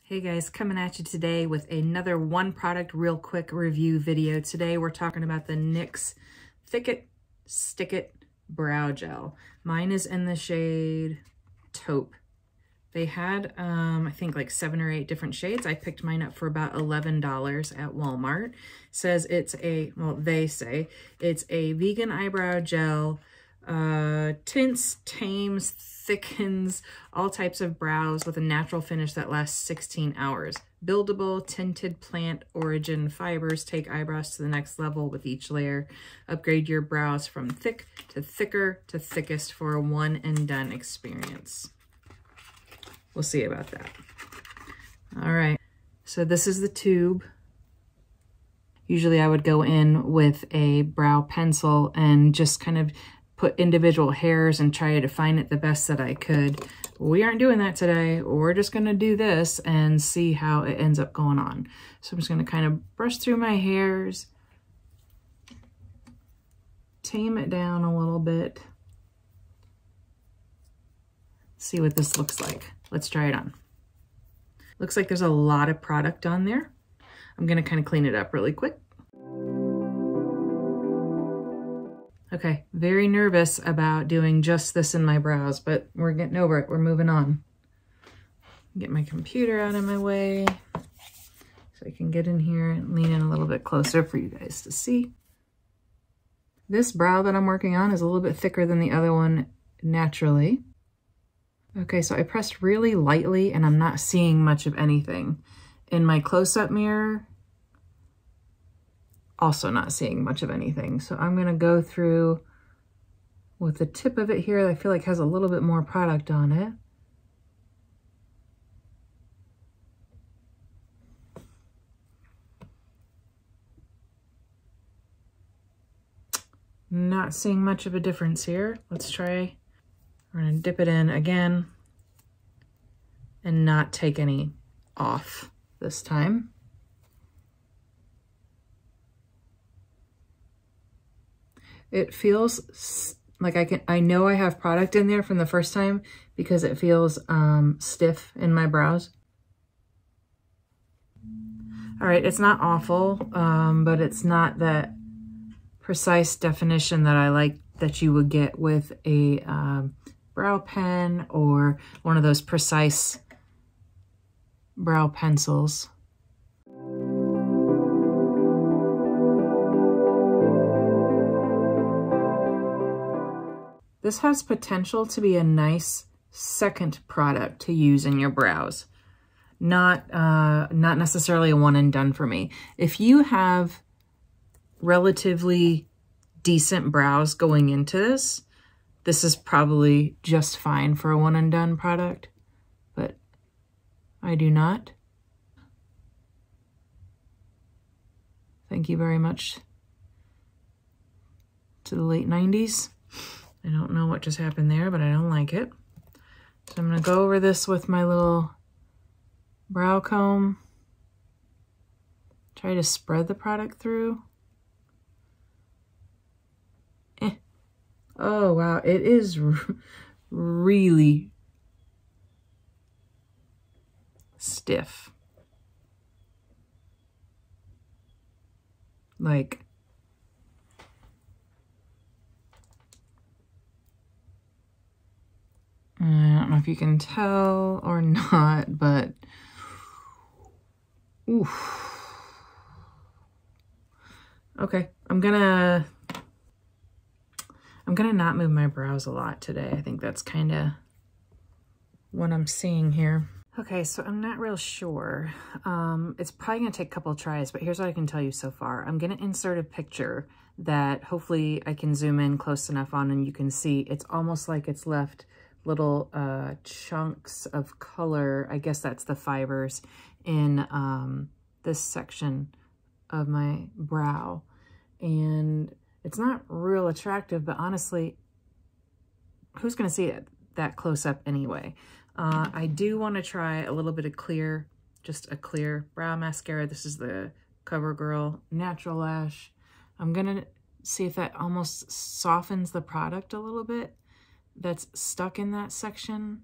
Hey guys, coming at you today with another one product real quick review video. Today we're talking about the NYX Thick It, Stick It Brow Gel. Mine is in the shade Taupe. They had, I think like 7 or 8 different shades. I picked mine up for about $11 at Walmart. Says it's a, well, they say it's a vegan eyebrow gel, tints, tames, thickens all types of brows with a natural finish that lasts 16 hours. Buildable, tinted plant origin fibers take eyebrows to the next level with each layer. Upgrade your brows from thick to thicker to thickest for a one and done experience. We'll see about that. All right, so this is the tube. Usually I would go in with a brow pencil and just kind of put individual hairs and try to define it the best that I could. We aren't doing that today. We're just gonna do this and see how it ends up going on. So I'm just gonna kind of brush through my hairs, tame it down a little bit, see what this looks like. Let's try it on. Looks like there's a lot of product on there. I'm gonna kind of clean it up really quick. Okay, very nervous about doing just this in my brows, but we're getting over it. We're moving on. Get my computer out of my way so I can get in here and lean in a little bit closer for you guys to see. This brow that I'm working on is a little bit thicker than the other one naturally. Okay, so I pressed really lightly and I'm not seeing much of anything. In my close-up mirror, also not seeing much of anything. So I'm gonna go through with the tip of it here that I feel like has a little bit more product on it. Not seeing much of a difference here. Let's try. We're gonna dip it in again and not take any off this time. It feels like I know I have product in there from the first time because it feels stiff in my brows. All right, it's not awful, but it's not that precise definition that I like that you would get with a brow pen or one of those precise brow pencils. This has potential to be a nice second product to use in your brows. Not necessarily a one and done for me. If you have relatively decent brows going into this, this is probably just fine for a one and done product, but I do not. Thank you very much to the late 90s. I don't know what just happened there, but I don't like it. So I'm gonna go over this with my little brow comb. Try to spread the product through. Oh, wow, it is really stiff. Like, I don't know if you can tell or not, but oof. Okay, I'm gonna not move my brows a lot today. I think that's kind of what I'm seeing here. Okay, so I'm not real sure. It's probably gonna take a couple of tries, but here's what I can tell you so far. I'm gonna insert a picture that hopefully I can zoom in close enough on and you can see. It's almost like it's left little chunks of color. I guess that's the fibers in this section of my brow. And it's not real attractive, but honestly, who's gonna see it that close up anyway? I do wanna try a little bit of clear, just a clear brow mascara. This is the CoverGirl Natural Lash. I'm gonna see if that almost softens the product a little bit that's stuck in that section.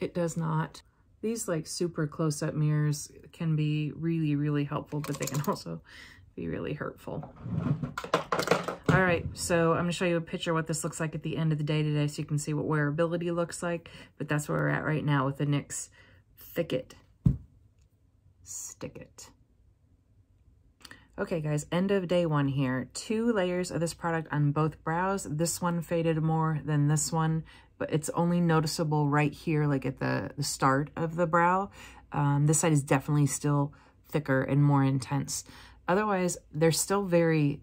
It does not. These like super close-up mirrors can be really, really helpful, but they can also be really hurtful. All right, so I'm gonna show you a picture of what this looks like at the end of the day today so you can see what wearability looks like, but that's where we're at right now with the NYX Thicket Stick It. Okay guys, end of day one here. 2 layers of this product on both brows. This one faded more than this one, but it's only noticeable right here, like at the start of the brow. This side is definitely still thicker and more intense. Otherwise, they're still very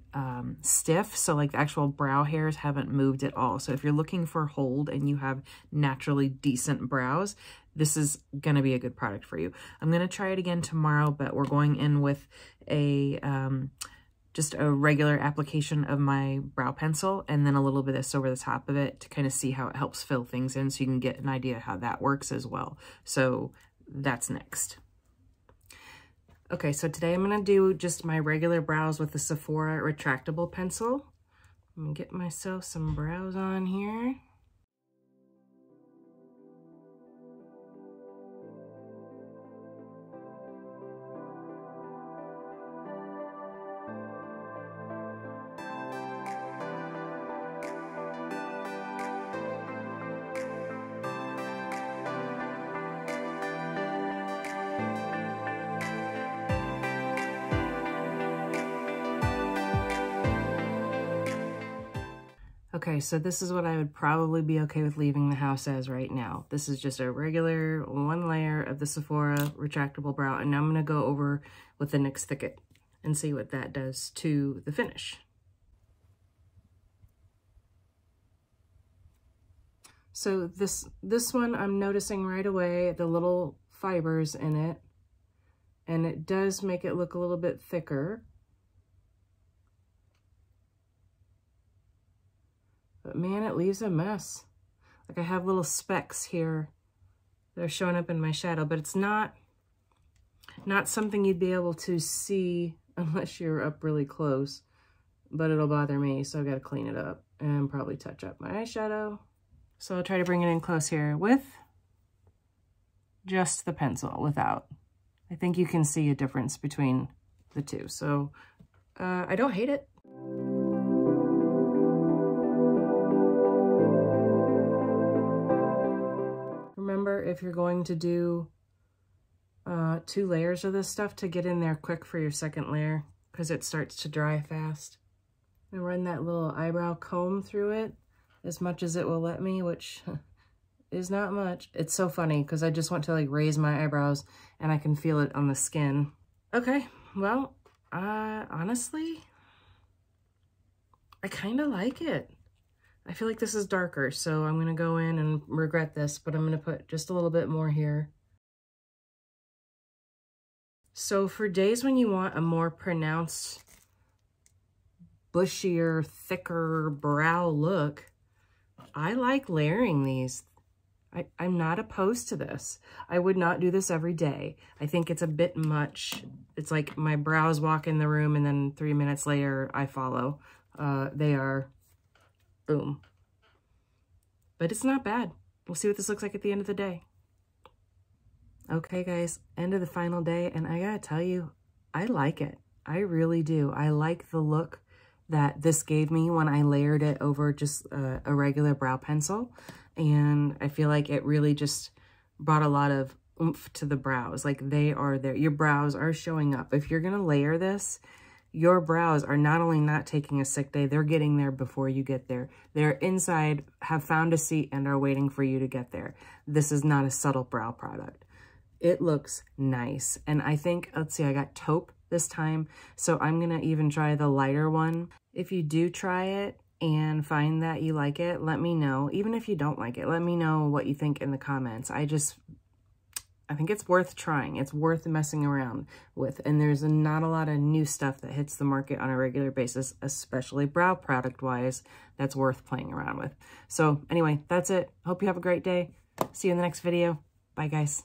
stiff, so like the actual brow hairs haven't moved at all. So if you're looking for hold and you have naturally decent brows, this is gonna be a good product for you. I'm gonna try it again tomorrow, but we're going in with a just a regular application of my brow pencil and then a little bit of this over the top of it to kind of see how it helps fill things in so you can get an idea how that works as well. So that's next. Okay, so today I'm gonna do just my regular brows with the Sephora retractable pencil. I'm gonna get myself some brows on here. Okay, so this is what I would probably be okay with leaving the house as right now. This is just a regular 1 layer of the Sephora retractable brow, and now I'm gonna go over with the NYX Thicket and see what that does to the finish. So this one, I'm noticing right away the little fibers in it, and it does make it look a little bit thicker. But man, it leaves a mess. Like I have little specks here that are showing up in my shadow, but it's not something you'd be able to see unless you're up really close, but it'll bother me, so I've got to clean it up and probably touch up my eyeshadow. So I'll try to bring it in close here with just the pencil, without. I think you can see a difference between the two. So I don't hate it. Remember, if you're going to do 2 layers of this stuff, to get in there quick for your second layer because it starts to dry fast. And run that little eyebrow comb through it as much as it will let me, which is not much. It's so funny because I just want to like raise my eyebrows and I can feel it on the skin. Okay, well, honestly, I kind of like it. I feel like this is darker, so I'm gonna go in and regret this, but I'm gonna put just a little bit more here. So for days when you want a more pronounced, bushier, thicker brow look, I like layering these. I'm not opposed to this. I would not do this every day. I think it's a bit much. It's like my brows walk in the room and then 3 minutes later I follow. They are boom. But it's not bad. We'll see what this looks like at the end of the day. Okay, guys, end of the final day, and I gotta tell you, I like it. I really do. I like the look that this gave me when I layered it over just a regular brow pencil, and I feel like it really just brought a lot of oomph to the brows. Like, they are there. Your brows are showing up. If you're gonna layer this, your brows are not only not taking a sick day, they're getting there before you get there. They're inside, have found a seat, and are waiting for you to get there. This is not a subtle brow product. It looks nice. And I think, let's see, I got taupe this time, so I'm gonna even try the lighter one. If you do try it and find that you like it, let me know. Even if you don't like it, let me know what you think in the comments. I think it's worth trying. It's worth messing around with. And there's not a lot of new stuff that hits the market on a regular basis, especially brow product-wise, that's worth playing around with. So anyway, that's it. Hope you have a great day. See you in the next video. Bye, guys.